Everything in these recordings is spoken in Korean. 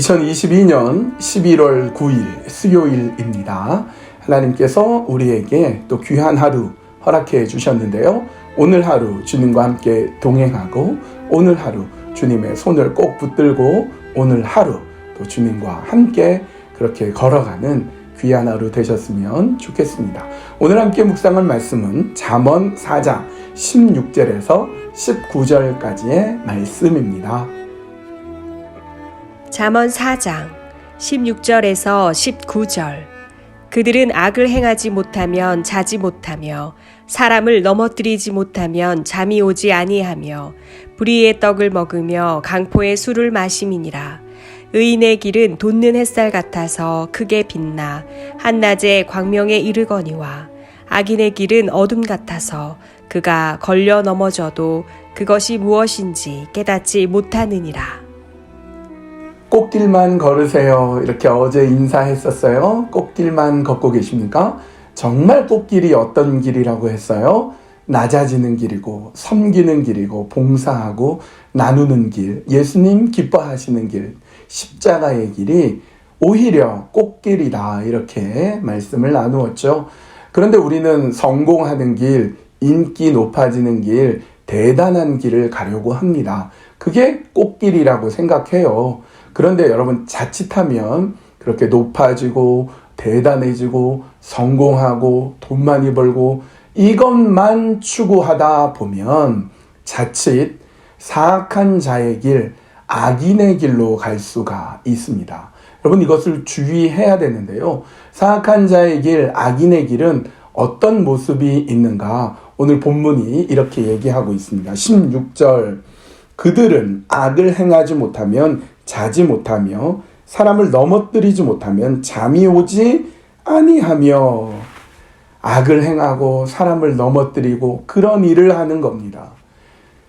2022년 11월 9일 수요일입니다. 하나님께서 우리에게 또 귀한 하루 허락해 주셨는데요. 오늘 하루 주님과 함께 동행하고 오늘 하루 주님의 손을 꼭 붙들고 오늘 하루 또 주님과 함께 그렇게 걸어가는 귀한 하루 되셨으면 좋겠습니다. 오늘 함께 묵상할 말씀은 잠언 4장 16절에서 19절까지의 말씀입니다. 잠언 4장 16절에서 19절. 그들은 악을 행하지 못하면 자지 못하며 사람을 넘어뜨리지 못하면 잠이 오지 아니하며 불의의 떡을 먹으며 강포의 술을 마심이니라. 의인의 길은 돋는 햇살 같아서 크게 빛나 한낮에 광명에 이르거니와 악인의 길은 어둠 같아서 그가 걸려 넘어져도 그것이 무엇인지 깨닫지 못하느니라. 꽃길만 걸으세요. 이렇게 어제 인사했었어요. 꽃길만 걷고 계십니까? 정말 꽃길이 어떤 길이라고 했어요? 낮아지는 길이고 섬기는 길이고 봉사하고 나누는 길, 예수님 기뻐하시는 길, 십자가의 길이 오히려 꽃길이다 이렇게 말씀을 나누었죠. 그런데 우리는 성공하는 길, 인기 높아지는 길, 대단한 길을 가려고 합니다. 그게 꽃길이라고 생각해요. 그런데 여러분 자칫하면 그렇게 높아지고 대단해지고 성공하고 돈 많이 벌고 이것만 추구하다 보면 자칫 사악한 자의 길, 악인의 길로 갈 수가 있습니다. 여러분 이것을 주의해야 되는데요. 사악한 자의 길, 악인의 길은 어떤 모습이 있는가? 오늘 본문이 이렇게 얘기하고 있습니다. 16절. 그들은 악을 행하지 못하면 자지 못하며 사람을 넘어뜨리지 못하면 잠이 오지 아니하며 악을 행하고 사람을 넘어뜨리고 그런 일을 하는 겁니다.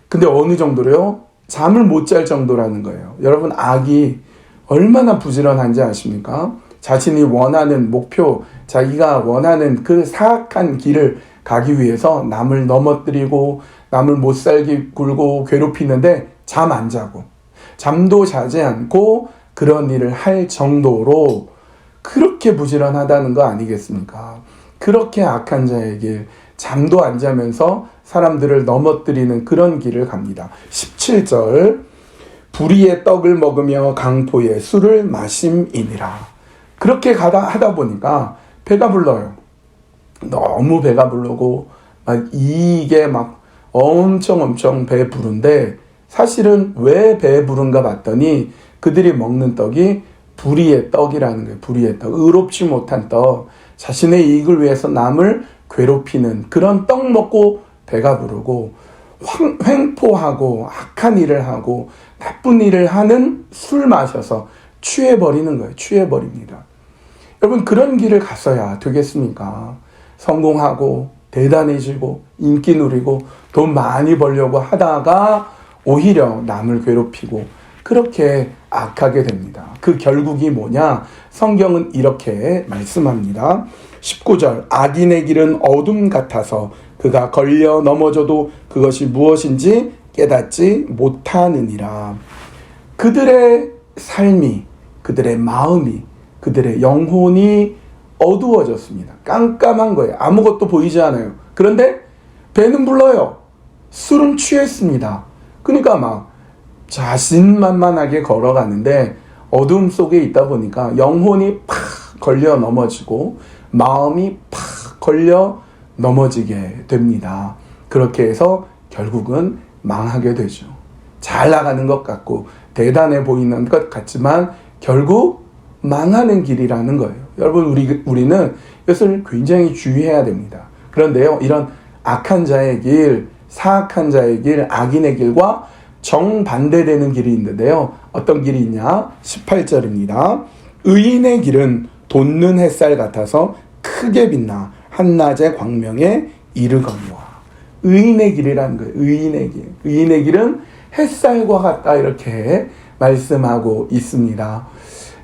근데 어느 정도로요? 잠을 못 잘 정도라는 거예요. 여러분 악이 얼마나 부지런한지 아십니까? 자신이 원하는 목표, 자기가 원하는 그 사악한 길을 가기 위해서 남을 넘어뜨리고 남을 못 살게 굴고 괴롭히는데 잠 안 자고 잠도 자지 않고 그런 일을 할 정도로 그렇게 부지런하다는 거 아니겠습니까? 그렇게 악한 자의 길, 잠도 안 자면서 사람들을 넘어뜨리는 그런 길을 갑니다. 17절. 불의의 떡을 먹으며 강포의 술을 마심이니라. 그렇게 하다 보니까 배가 불러요. 너무 배가 부르고 이게 막 엄청 배 부른데 사실은 왜 배 부른가 봤더니 그들이 먹는 떡이 불의의 떡이라는 거예요. 불의의 떡. 의롭지 못한 떡. 자신의 이익을 위해서 남을 괴롭히는 그런 떡 먹고 배가 부르고 횡포하고 악한 일을 하고 나쁜 일을 하는 술 마셔서 취해버리는 거예요. 취해버립니다. 여러분 그런 길을 갔어야 되겠습니까? 성공하고 대단해지고 인기 누리고 돈 많이 벌려고 하다가 오히려 남을 괴롭히고 그렇게 악하게 됩니다. 그 결국이 뭐냐? 성경은 이렇게 말씀합니다. 19절. 악인의 길은 어둠 같아서 그가 걸려 넘어져도 그것이 무엇인지 깨닫지 못하느니라. 그들의 삶이, 그들의 마음이, 그들의 영혼이 어두워졌습니다. 깜깜한 거예요. 아무것도 보이지 않아요. 그런데 배는 불러요. 술은 취했습니다. 그러니까 막 자신만만하게 걸어가는데 어둠 속에 있다 보니까 영혼이 팍 걸려 넘어지고 마음이 팍 걸려 넘어지게 됩니다. 그렇게 해서 결국은 망하게 되죠. 잘 나가는 것 같고 대단해 보이는 것 같지만 결국 망하는 길이라는 거예요. 여러분 우리는 이것을 굉장히 주의해야 됩니다. 그런데요, 이런 악한 자의 길, 사악한 자의 길, 악인의 길과 정반대되는 길이 있는데요. 어떤 길이 있냐? 18절입니다. 의인의 길은 돋는 햇살 같아서 크게 빛나 한낮의 광명에 이르거니와. 의인의 길이라는 거예요. 의인의 길. 의인의 길은 햇살과 같다 이렇게 말씀하고 있습니다.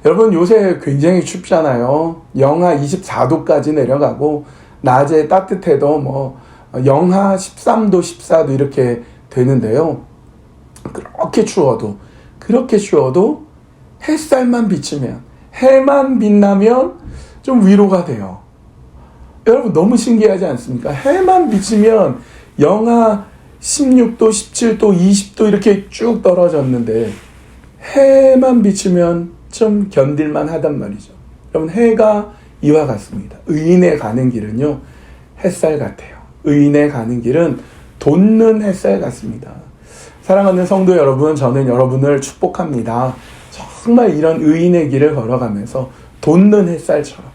여러분 요새 굉장히 춥잖아요. 영하 24도까지 내려가고 낮에 따뜻해도 뭐 영하 13도, 14도 이렇게 되는데요. 그렇게 추워도 햇살만 비치면, 해만 빛나면 좀 위로가 돼요. 여러분 너무 신기하지 않습니까? 해만 비치면 영하 16도, 17도, 20도 이렇게 쭉 떨어졌는데 해만 비치면 좀 견딜만 하단 말이죠. 여러분 해가 이와 같습니다. 의인의 가는 길은요 햇살 같아요. 의인의 가는 길은 돋는 햇살 같습니다. 사랑하는 성도 여러분, 저는 여러분을 축복합니다. 정말 이런 의인의 길을 걸어가면서 돋는 햇살처럼,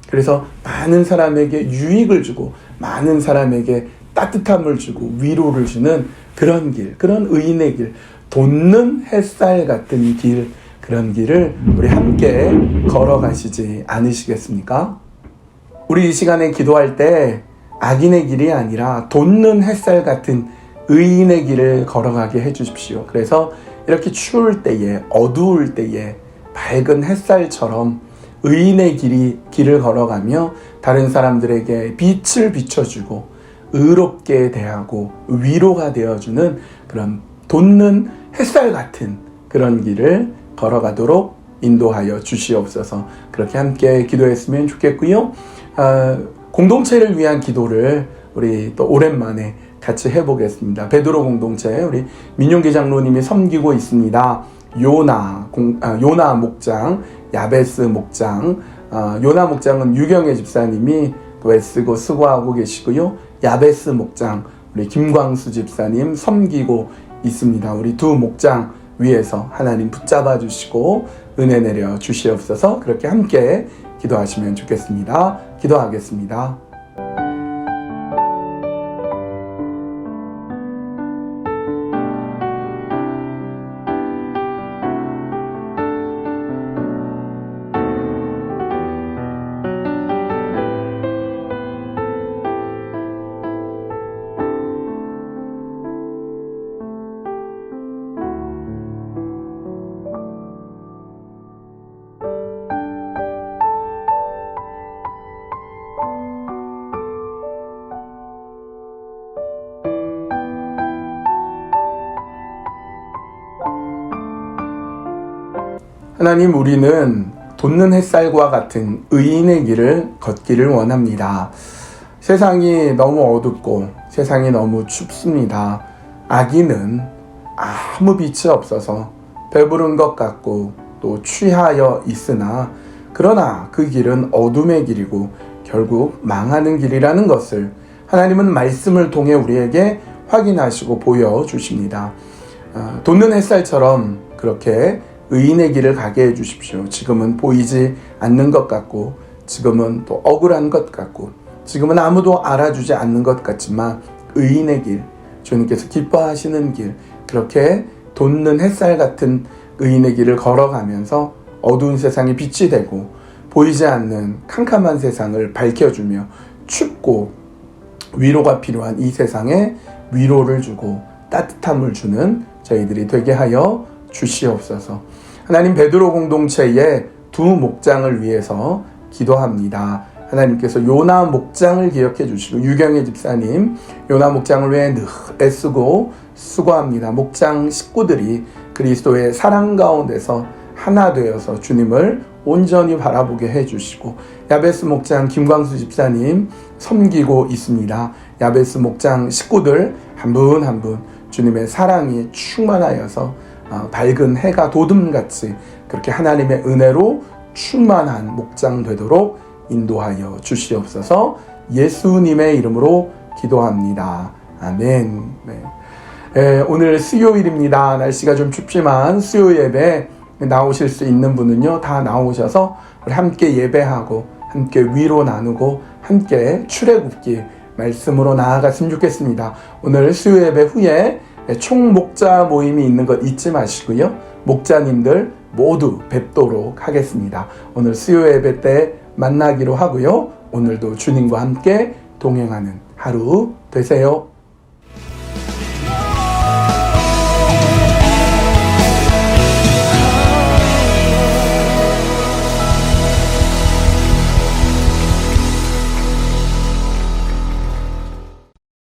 그래서 많은 사람에게 유익을 주고 많은 사람에게 따뜻함을 주고 위로를 주는 그런 길, 그런 의인의 길, 돋는 햇살 같은 길, 그런 길을 우리 함께 걸어가시지 않으시겠습니까? 우리 이 시간에 기도할 때 악인의 길이 아니라 돋는 햇살 같은 의인의 길을 걸어가게 해주십시오. 그래서 이렇게 추울 때에, 어두울 때에 밝은 햇살처럼 의인의 길을 걸어가며 다른 사람들에게 빛을 비춰주고 의롭게 대하고 위로가 되어주는 그런 돋는 햇살 같은 그런 길을 걸어가도록 인도하여 주시옵소서. 그렇게 함께 기도했으면 좋겠고요. 공동체를 위한 기도를 우리 또 오랜만에 같이 해보겠습니다. 베드로 공동체, 우리 민용기 장로님이 섬기고 있습니다. 요나 목장, 야베스 목장, 요나 목장은 유경애 집사님이 또 애쓰고 수고하고 계시고요. 야베스 목장, 우리 김광수 집사님 섬기고 있습니다. 우리 두 목장 위에서 하나님 붙잡아 주시고 은혜 내려 주시옵소서. 그렇게 함께 기도하시면 좋겠습니다. 기도하겠습니다. 하나님, 우리는 돋는 햇살과 같은 의인의 길을 걷기를 원합니다. 세상이 너무 어둡고 세상이 너무 춥습니다. 악인은 아무 빛이 없어서 배부른 것 같고 또 취하여 있으나, 그러나 그 길은 어둠의 길이고 결국 망하는 길이라는 것을 하나님은 말씀을 통해 우리에게 확인하시고 보여주십니다. 돋는 햇살처럼 그렇게 의인의 길을 가게 해주십시오. 지금은 보이지 않는 것 같고, 지금은 또 억울한 것 같고, 지금은 아무도 알아주지 않는 것 같지만 의인의 길, 주님께서 기뻐하시는 길, 그렇게 돋는 햇살 같은 의인의 길을 걸어가면서 어두운 세상이 빛이 되고 보이지 않는 캄캄한 세상을 밝혀주며 춥고 위로가 필요한 이 세상에 위로를 주고 따뜻함을 주는 저희들이 되게 하여 주시옵소서. 하나님, 베드로 공동체의 두 목장을 위해서 기도합니다. 하나님께서 요나 목장을 기억해 주시고, 유경애 집사님 요나 목장을 위해 늘 애쓰고 수고합니다. 목장 식구들이 그리스도의 사랑 가운데서 하나 되어서 주님을 온전히 바라보게 해주시고, 야베스 목장 김광수 집사님 섬기고 있습니다. 야베스 목장 식구들 한 분 한 분 주님의 사랑이 충만하여서 밝은 해가 돋음같이 그렇게 하나님의 은혜로 충만한 목장 되도록 인도하여 주시옵소서. 예수님의 이름으로 기도합니다. 아멘. 네. 오늘 수요일입니다. 날씨가 좀 춥지만 수요 예배 나오실 수 있는 분은요, 다 나오셔서 우리 함께 예배하고 함께 위로 나누고 함께 출애굽기 말씀으로 나아갔으면 좋겠습니다. 오늘 수요 예배 후에 총목자 모임이 있는 것 잊지 마시고요. 목자님들 모두 뵙도록 하겠습니다. 오늘 수요 예배 때 만나기로 하고요. 오늘도 주님과 함께 동행하는 하루 되세요.